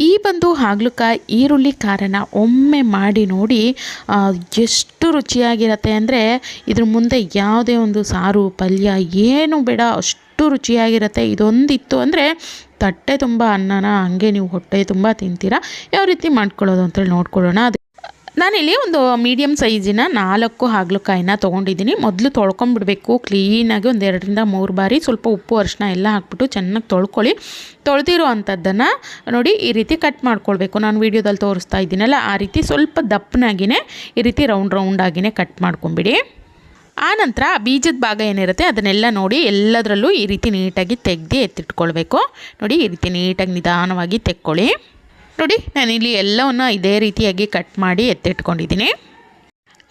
ಈ ಒಂದು ಹಾಗಲಕಾಯಿ ಈರುಳ್ಳಿ ಖಾರನ ಒಮ್ಮೆ ಮಾಡಿ ನೋಡಿ, ಎಷ್ಟು ರುಚಿಯಾಗಿರುತ್ತೆ ಅಂದರೆ ಇದ್ರ ಮುಂದೆ ಯಾವುದೇ ಒಂದು ಸಾರು ಪಲ್ಯ ಏನು ಬೇಡ, ಅಷ್ಟು ರುಚಿಯಾಗಿರುತ್ತೆ. ಇದೊಂದಿತ್ತು ಅಂದರೆ ತಟ್ಟೆ ತುಂಬ ಅನ್ನನ ಹಂಗೆ ನೀವು ಹೊಟ್ಟೆ ತುಂಬ ತಿಂತೀರಾ. ಯಾವ ರೀತಿ ಮಾಡ್ಕೊಳ್ಳೋದು ಅಂತೇಳಿ ನೋಡ್ಕೊಳ್ಳೋಣ. ನಾನಿಲ್ಲಿ ಒಂದು ಮೀಡಿಯಮ್ ಸೈಜಿನ 4 ಹಾಗಲಕಾಯಿನ ತೊಗೊಂಡಿದ್ದೀನಿ. ಮೊದಲು ತೊಳ್ಕೊಂಬಿಡಬೇಕು ಕ್ಲೀನಾಗಿ, ಒಂದು 2 ರಿಂದ 3 ಬಾರಿ ಸ್ವಲ್ಪ ಉಪ್ಪು ಅರಿಶಿನ ಎಲ್ಲ ಹಾಕ್ಬಿಟ್ಟು ಚೆನ್ನಾಗಿ ತೊಳ್ಕೊಳ್ಳಿ. ತೊಳೆದಿರೋ ಅಂಥದ್ದನ್ನು ನೋಡಿ ಈ ರೀತಿ ಕಟ್ ಮಾಡ್ಕೊಳ್ಬೇಕು. ನಾನು ವೀಡಿಯೋದಲ್ಲಿ ತೋರಿಸ್ತಾ ಇದ್ದೀನಲ್ಲ ಆ ರೀತಿ ಸ್ವಲ್ಪ ದಪ್ಪನಾಗಿಯೇ ಈ ರೀತಿ ರೌಂಡಾಗಿಯೇ ಕಟ್ ಮಾಡ್ಕೊಂಬಿಡಿ. ಆನಂತರ ಬೀಜದ ಭಾಗ ಏನಿರುತ್ತೆ ಅದನ್ನೆಲ್ಲ ನೋಡಿ ಎಲ್ಲದರಲ್ಲೂ ಈ ರೀತಿ ನೀಟಾಗಿ ತೆಗೆದು ಎತ್ತಿಟ್ಕೊಳ್ಬೇಕು. ನೋಡಿ ಈ ರೀತಿ ನೀಟಾಗಿ ನಿಧಾನವಾಗಿ ತೆಕ್ಕೊಳ್ಳಿ. ನೋಡಿ ನಾನಿಲ್ಲಿ ಎಲ್ಲವನ್ನು ಇದೇ ರೀತಿಯಾಗಿ ಕಟ್ ಮಾಡಿ ಎತ್ತಿಟ್ಕೊಂಡಿದ್ದೀನಿ.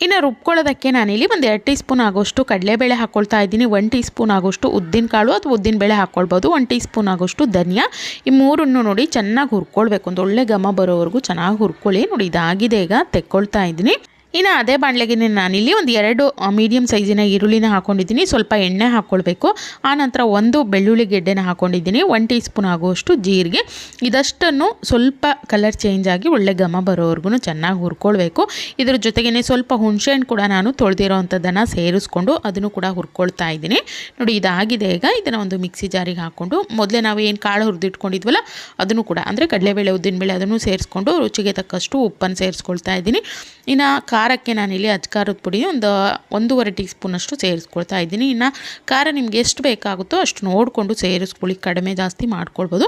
ಇನ್ನು ರುಬ್ಕೊಳ್ಳೋದಕ್ಕೆ ನಾನಿಲ್ಲಿ ಒಂದು 2 ಟೀ ಸ್ಪೂನ್ ಆಗೋಷ್ಟು ಕಡಲೆಬೇಳೆ ಹಾಕ್ಕೊಳ್ತಾ ಇದ್ದೀನಿ. 1 ಟೀ ಸ್ಪೂನ್ ಆಗೋಷ್ಟು ಉದ್ದಿನಕಾಳು ಅಥವಾ ಉದ್ದಿನಬೇಳೆ ಹಾಕ್ಕೊಳ್ಬೋದು. 1 ಟೀ ಸ್ಪೂನ್ ಆಗೋಷ್ಟು ಧನಿಯಾ. ಈ ಮೂರನ್ನು ನೋಡಿ ಚೆನ್ನಾಗಿ ಹುರ್ಕೊಳ್ಬೇಕು. ಒಂದು ಒಳ್ಳೆ ಘಮ ಬರೋವರೆಗೂ ಚೆನ್ನಾಗಿ ಹುರ್ಕೊಳ್ಳಿ. ನೋಡಿ ಇದಾಗಿದೆ, ಈಗ ತೆಕ್ಕೊಳ್ತಾ ಇದ್ದೀನಿ. ಇನ್ನು ಅದೇ ಬಾಣಲೆಗೆ ನಾನಿಲ್ಲಿ ಒಂದು 2 ಮೀಡಿಯಮ್ ಸೈಜಿನ ಈರುಳ್ಳಿನ ಹಾಕ್ಕೊಂಡಿದ್ದೀನಿ. ಸ್ವಲ್ಪ ಎಣ್ಣೆ ಹಾಕ್ಕೊಳ್ಬೇಕು. ಆನಂತರ 1 ಬೆಳ್ಳುಳ್ಳಿ ಗೆಡ್ಡೆನ ಹಾಕ್ಕೊಂಡಿದ್ದೀನಿ. 1 ಟೀ ಸ್ಪೂನ್ ಆಗುವಷ್ಟು ಜೀರಿಗೆ. ಇದಷ್ಟನ್ನು ಸ್ವಲ್ಪ ಕಲರ್ ಚೇಂಜ್ ಆಗಿ ಒಳ್ಳೆ ಘಮ ಬರೋವರೆಗೂ ಚೆನ್ನಾಗಿ ಹುರ್ಕೊಳ್ಬೇಕು. ಇದ್ರ ಜೊತೆಗೇ ಸ್ವಲ್ಪ ಹುಣಸೆಹಣ್ಣು ಕೂಡ ನಾನು ತೊಳೆದಿರೋ ಅಂಥದ್ದನ್ನು ಸೇರಿಸ್ಕೊಂಡು ಅದನ್ನು ಕೂಡ ಹುರ್ಕೊಳ್ತಾ ಇದ್ದೀನಿ. ನೋಡಿ ಇದಾಗಿದೆ, ಈಗ ಇದನ್ನು ಒಂದು ಮಿಕ್ಸಿ ಜಾರಿಗೆ ಹಾಕ್ಕೊಂಡು ಮೊದಲೇ ನಾವು ಏನು ಕಾಳು ಹುರಿದಿಟ್ಕೊಂಡಿದ್ವಲ್ಲ ಅದನ್ನು ಕೂಡ ಅಂದರೆ ಕಡಲೆಬೇಳೆ ಉದ್ದಿನಬೇಳೆ ಅದನ್ನು ಸೇರಿಸ್ಕೊಂಡು ರುಚಿಗೆ ತಕ್ಕಷ್ಟು ಉಪ್ಪನ್ನು ಸೇರಿಸ್ಕೊಳ್ತಾ ಇದ್ದೀನಿ. ಇನ್ನು ಖಾರಕ್ಕೆ ನಾನಿಲ್ಲಿ ಅಚ್ಕಾರದ ಪುಡಿ ಒಂದು 1.5 ಟೀ ಸ್ಪೂನಷ್ಟು ಸೇರಿಸ್ಕೊಳ್ತಾ ಇದ್ದೀನಿ. ಇನ್ನು ಖಾರ ನಿಮ್ಗೆ ಎಷ್ಟು ಬೇಕಾಗುತ್ತೋ ಅಷ್ಟು ನೋಡಿಕೊಂಡು ಸೇರಿಸ್ಕೊಳ್ಳಿ, ಕಡಿಮೆ ಜಾಸ್ತಿ ಮಾಡ್ಕೊಳ್ಬೋದು.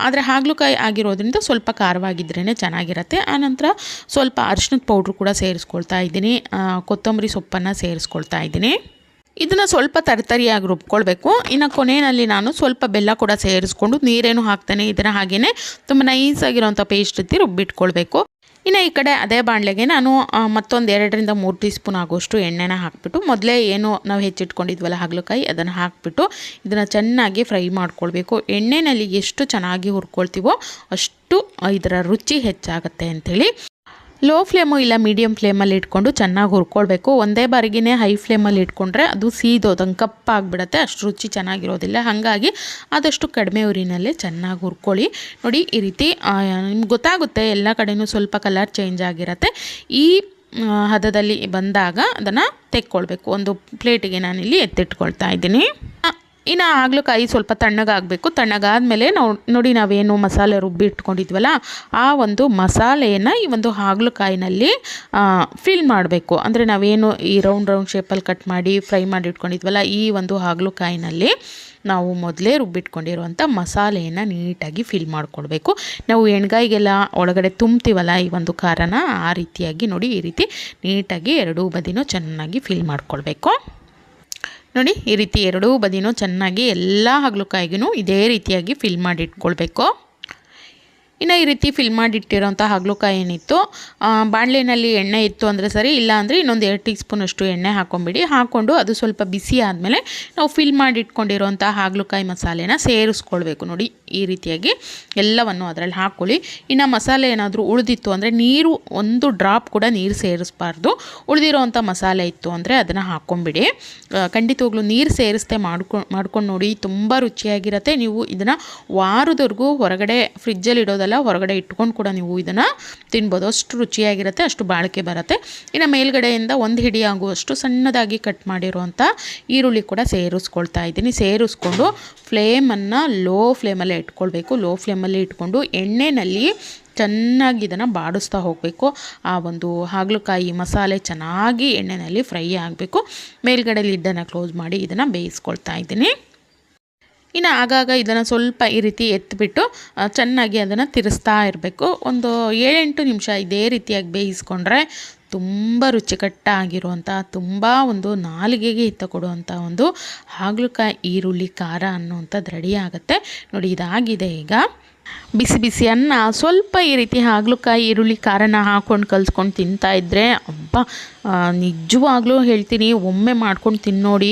ಆದರೆ ಹಾಗಲಕಾಯಿ ಆಗಿರೋದ್ರಿಂದ ಸ್ವಲ್ಪ ಖಾರವಾಗಿದ್ರೇ ಚೆನ್ನಾಗಿರುತ್ತೆ. ಆನಂತರ ಸ್ವಲ್ಪ ಅರಿಶಿನದ ಪೌಡ್ರು ಕೂಡ ಸೇರಿಸ್ಕೊಳ್ತಾ ಇದ್ದೀನಿ. ಕೊತ್ತಂಬರಿ ಸೊಪ್ಪನ್ನು ಸೇರಿಸ್ಕೊಳ್ತಾ ಇದ್ದೀನಿ. ಇದನ್ನು ಸ್ವಲ್ಪ ತರಿತರಿಯಾಗಿ ರುಬ್ಕೊಳ್ಬೇಕು. ಇನ್ನು ಕೊನೆಯಲ್ಲಿ ನಾನು ಸ್ವಲ್ಪ ಬೆಲ್ಲ ಕೂಡ ಸೇರಿಸ್ಕೊಂಡು ನೀರೇನು ಹಾಕ್ತಾನೆ ಇದನ್ನು ಹಾಗೆಯೇ ತುಂಬ ನೈಸಾಗಿರೋಂಥ ಪೇಸ್ಟ್ ರೀತಿ ರುಬ್ಬಿಟ್ಕೊಳ್ಬೇಕು. ಇನ್ನು ಈ ಕಡೆ ಅದೇ ಬಾಣಲೆಗೆ ನಾನು ಮತ್ತೊಂದು 2 ರಿಂದ 3 ಟೀ ಸ್ಪೂನ್ ಆಗೋಷ್ಟು ಎಣ್ಣೆನ ಹಾಕ್ಬಿಟ್ಟು ಮೊದಲೇ ಏನು ನಾವು ಹೆಚ್ಚಿಟ್ಕೊಂಡಿದ್ವಲ್ಲ ಹಾಗಲಕಾಯಿ ಅದನ್ನು ಹಾಕ್ಬಿಟ್ಟು ಇದನ್ನು ಚೆನ್ನಾಗಿ ಫ್ರೈ ಮಾಡ್ಕೊಳ್ಬೇಕು. ಎಣ್ಣೆಯಲ್ಲಿ ಎಷ್ಟು ಚೆನ್ನಾಗಿ ಹುರ್ಕೊಳ್ತೀವೋ ಅಷ್ಟು ಇದರ ರುಚಿ ಹೆಚ್ಚಾಗುತ್ತೆ ಅಂಥೇಳಿ. ಲೋ ಫ್ಲೇಮು ಇಲ್ಲ ಮೀಡಿಯಮ್ ಫ್ಲೇಮಲ್ಲಿ ಇಟ್ಕೊಂಡು ಚೆನ್ನಾಗಿ ಹುರ್ಕೊಳ್ಬೇಕು. ಒಂದೇ ಬಾರಿಗೇ ಹೈ ಫ್ಲೇಮಲ್ಲಿ ಇಟ್ಕೊಂಡ್ರೆ ಅದು ಸೀದೋದಂಗೆ ಕಪ್ಪಾಗಿಬಿಡುತ್ತೆ, ಅಷ್ಟು ರುಚಿ ಚೆನ್ನಾಗಿರೋದಿಲ್ಲ. ಹಾಗಾಗಿ ಆದಷ್ಟು ಕಡಿಮೆ ಉರಿನಲ್ಲೇ ಚೆನ್ನಾಗಿ ಹುರ್ಕೊಳ್ಳಿ. ನೋಡಿ ಈ ರೀತಿ ನಿಮ್ಗೆ ಗೊತ್ತಾಗುತ್ತೆ ಎಲ್ಲ ಕಡೆಯೂ ಸ್ವಲ್ಪ ಕಲರ್ ಚೇಂಜ್ ಆಗಿರುತ್ತೆ. ಈ ಹದದಲ್ಲಿ ಬಂದಾಗ ಅದನ್ನು ತೆಕ್ಕೊಳ್ಬೇಕು. ಒಂದು ಪ್ಲೇಟಿಗೆ ನಾನಿಲ್ಲಿ ಎತ್ತಿಟ್ಕೊಳ್ತಾ ಇದ್ದೀನಿ. ಇನ್ನು ಹಾಗಲಕಾಯಿ ಸ್ವಲ್ಪ ತಣ್ಣಗಾಗಬೇಕು. ತಣ್ಣಗಾದ್ಮೇಲೆ ನೋಡಿ ನಾವೇನು ಮಸಾಲೆ ರುಬ್ಬಿ ಇಟ್ಕೊಂಡಿದ್ವಲ್ಲ ಆ ಒಂದು ಮಸಾಲೆಯನ್ನು ಈ ಒಂದು ಹಾಗಲಕಾಯಿನಲ್ಲಿ ಫಿಲ್ ಮಾಡಬೇಕು. ಅಂದರೆ ನಾವೇನು ಈ ರೌಂಡ್ ಶೇಪಲ್ಲಿ ಕಟ್ ಮಾಡಿ ಫ್ರೈ ಮಾಡಿ ಇಟ್ಕೊಂಡಿದ್ವಲ್ಲ ಈ ಒಂದು ಹಾಗಲಕಾಯಿನಲ್ಲಿ ನಾವು ಮೊದಲೇ ರುಬ್ಬಿಟ್ಕೊಂಡಿರುವಂಥ ಮಸಾಲೆಯನ್ನು ನೀಟಾಗಿ ಫಿಲ್ ಮಾಡ್ಕೊಳ್ಬೇಕು. ನಾವು ಎಣ್ಗಾಯಿಗೆಲ್ಲ ಒಳಗಡೆ ತುಂಬ್ತೀವಲ್ಲ ಈ ಒಂದು ಖಾರನ, ಆ ರೀತಿಯಾಗಿ ನೋಡಿ ಈ ರೀತಿ ನೀಟಾಗಿ 2 ಬದಿನೂ ಚೆನ್ನಾಗಿ ಫಿಲ್ ಮಾಡ್ಕೊಳ್ಬೇಕು. ನೋಡಿ ಈ ರೀತಿ 2 ಬದಿನೂ ಚೆನ್ನಾಗಿ ಎಲ್ಲ ಹಾಗಲಕಾಯಿಗೂ ಇದೇ ರೀತಿಯಾಗಿ ಫಿಲ್ ಮಾಡಿ ಇಟ್ಕೊಳ್ಬೇಕು. ಇನ್ನು ಈ ರೀತಿ ಫಿಲ್ ಮಾಡಿಟ್ಟಿರೋಂಥ ಹಾಗಲಕಾಯಿ ಏನಿತ್ತು ಬಾಣಲೆಯಲ್ಲಿ ಎಣ್ಣೆ ಇತ್ತು ಅಂದರೆ ಸರಿ, ಇಲ್ಲ ಅಂದರೆ ಇನ್ನೊಂದು 2 ಟೀ ಸ್ಪೂನಷ್ಟು ಎಣ್ಣೆ ಹಾಕ್ಕೊಂಬಿಡಿ. ಹಾಕ್ಕೊಂಡು ಅದು ಸ್ವಲ್ಪ ಬಿಸಿ ಆದಮೇಲೆ ನಾವು ಫಿಲ್ ಮಾಡಿ ಇಟ್ಕೊಂಡಿರೋಂಥ ಹಾಗಲಕಾಯಿ ಮಸಾಲೆನ ಸೇರಿಸ್ಕೊಳ್ಬೇಕು. ನೋಡಿ ಈ ರೀತಿಯಾಗಿ ಎಲ್ಲವನ್ನು ಅದರಲ್ಲಿ ಹಾಕ್ಕೊಳ್ಳಿ. ಇನ್ನು ಮಸಾಲೆ ಏನಾದರೂ ಉಳಿದಿತ್ತು ಅಂದರೆ ನೀರು 1 ಡ್ರಾಪ್ ಕೂಡ ನೀರು ಸೇರಿಸಬಾರ್ದು. ಉಳಿದಿರೋವಂಥ ಮಸಾಲೆ ಇತ್ತು ಅಂದರೆ ಅದನ್ನು ಹಾಕ್ಕೊಂಬಿಡಿ. ಖಂಡಿತವಾಗ್ಲೂ ನೀರು ಸೇರಿಸ್ದೆ ಮಾಡ್ಕೊಂಡು ನೋಡಿ, ತುಂಬ ರುಚಿಯಾಗಿರುತ್ತೆ. ನೀವು ಇದನ್ನು ವಾರದವರೆಗೂ ಹೊರಗಡೆ ಫ್ರಿಜ್ಜಲ್ಲಿ ಇಡೋದಲ್ಲ, ಹೊರಗಡೆ ಇಟ್ಕೊಂಡು ಕೂಡ ನೀವು ಇದನ್ನು ತಿನ್ಬೋದು. ಅಷ್ಟು ರುಚಿಯಾಗಿರುತ್ತೆ, ಅಷ್ಟು ಬಾಳಿಕೆ ಬರುತ್ತೆ. ಇನ್ನು ಮೇಲ್ಗಡೆಯಿಂದ 1 ಹಿಡಿ ಆಗುವಷ್ಟು ಸಣ್ಣದಾಗಿ ಕಟ್ ಮಾಡಿರುವಂಥ ಈರುಳ್ಳಿ ಕೂಡ ಸೇರಿಸ್ಕೊಳ್ತಾ ಇದ್ದೀನಿ. ಸೇರಿಸ್ಕೊಂಡು ಫ್ಲೇಮನ್ನು ಲೋ ಫ್ಲೇಮಲ್ಲೇ ಇಟ್ಕೊಳ್ಬೇಕು. ಲೋ ಫ್ಲೇಮಲ್ಲಿ ಇಟ್ಕೊಂಡು ಎಣ್ಣೆಯಲ್ಲಿ ಚೆನ್ನಾಗಿ ಇದನ್ನು ಬಾಡಿಸ್ತಾ ಹೋಗಬೇಕು. ಆ ಒಂದು ಹಾಗಲಕಾಯಿ ಮಸಾಲೆ ಚೆನ್ನಾಗಿ ಎಣ್ಣೆಯಲ್ಲಿ ಫ್ರೈ ಆಗಬೇಕು. ಮೇಲ್ಗಡೆ ಲಿಡ್ಡನ್ನು ಕ್ಲೋಸ್ ಮಾಡಿ ಇದನ್ನು ಬೇಯಿಸ್ಕೊಳ್ತಾ ಇದ್ದೀನಿ. ಇನ್ನು ಆಗಾಗ ಇದನ್ನು ಸ್ವಲ್ಪ ಈ ರೀತಿ ಎತ್ತಿಬಿಟ್ಟು ಚೆನ್ನಾಗಿ ಅದನ್ನು ತಿರ್ಸ್ತಾ ಇರಬೇಕು. ಒಂದು 7-8 ನಿಮಿಷ ಇದೇ ರೀತಿಯಾಗಿ ಬೇಯಿಸ್ಕೊಂಡ್ರೆ ತುಂಬ ರುಚಿಕಟ್ಟಾಗಿರುವಂಥ, ತುಂಬ ಒಂದು ನಾಲಿಗೆಗೆ ಹಿತ ಕೊಡುವಂಥ ಒಂದು ಹಾಗಲಕಾಯಿ ಈರುಳ್ಳಿ ಖಾರ ಅನ್ನುವಂಥದ್ದು ರೆಡಿ ಆಗುತ್ತೆ. ನೋಡಿ ಇದಾಗಿದೆ. ಈಗ ಬಿಸಿ ಬಿಸಿ ಅನ್ನ ಸ್ವಲ್ಪ ಈ ರೀತಿ ಹಾಗಲಕಾಯಿ ಈರುಳ್ಳಿ ಖಾರನ ಹಾಕ್ಕೊಂಡು ಕಲಿಸ್ಕೊಂಡು ತಿಂತಾಯಿದ್ರೆ ಅಬ್ಬಾ, ನಿಜವಾಗ್ಲೂ ಹೇಳ್ತೀನಿ, ಒಮ್ಮೆ ಮಾಡ್ಕೊಂಡು ತಿನ್ನೋಡಿ,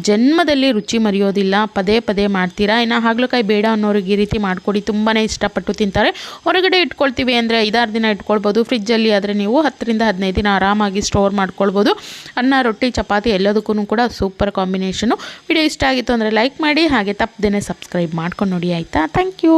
ಜನ್ಮದಲ್ಲಿ ರುಚಿ ಮರೆಯೋದಿಲ್ಲ. ಪದೇ ಪದೇ ಮಾಡ್ತೀರಾ. ಇನ್ನು ಹಾಗಲಕಾಯಿ ಬೇಡ ಅನ್ನೋರಿಗೆ ಈ ರೀತಿ ಮಾಡಿಕೊಡಿ, ತುಂಬಾ ಇಷ್ಟಪಟ್ಟು ತಿಂತಾರೆ. ಹೊರಗಡೆ ಇಟ್ಕೊಳ್ತೀವಿ ಅಂದರೆ 5-6 ದಿನ ಇಟ್ಕೊಳ್ಬೋದು. ಫ್ರಿಜ್ಜಲ್ಲಿ ಆದರೆ ನೀವು 10 ರಿಂದ 15 ದಿನ ಆರಾಮಾಗಿ ಸ್ಟೋರ್ ಮಾಡ್ಕೊಳ್ಬೋದು. ಅನ್ನ, ರೊಟ್ಟಿ, ಚಪಾತಿ ಎಲ್ಲದಕ್ಕೂ ಕೂಡ ಸೂಪರ್ ಕಾಂಬಿನೇಷನು. ವಿಡಿಯೋ ಇಷ್ಟ ಆಗಿತ್ತು ಅಂದರೆ ಲೈಕ್ ಮಾಡಿ, ಹಾಗೆ ತಪ್ಪದೇನೆ ಸಬ್ಸ್ಕ್ರೈಬ್ ಮಾಡ್ಕೊಂಡು ನೋಡಿ ಆಯಿತಾ. Thank you.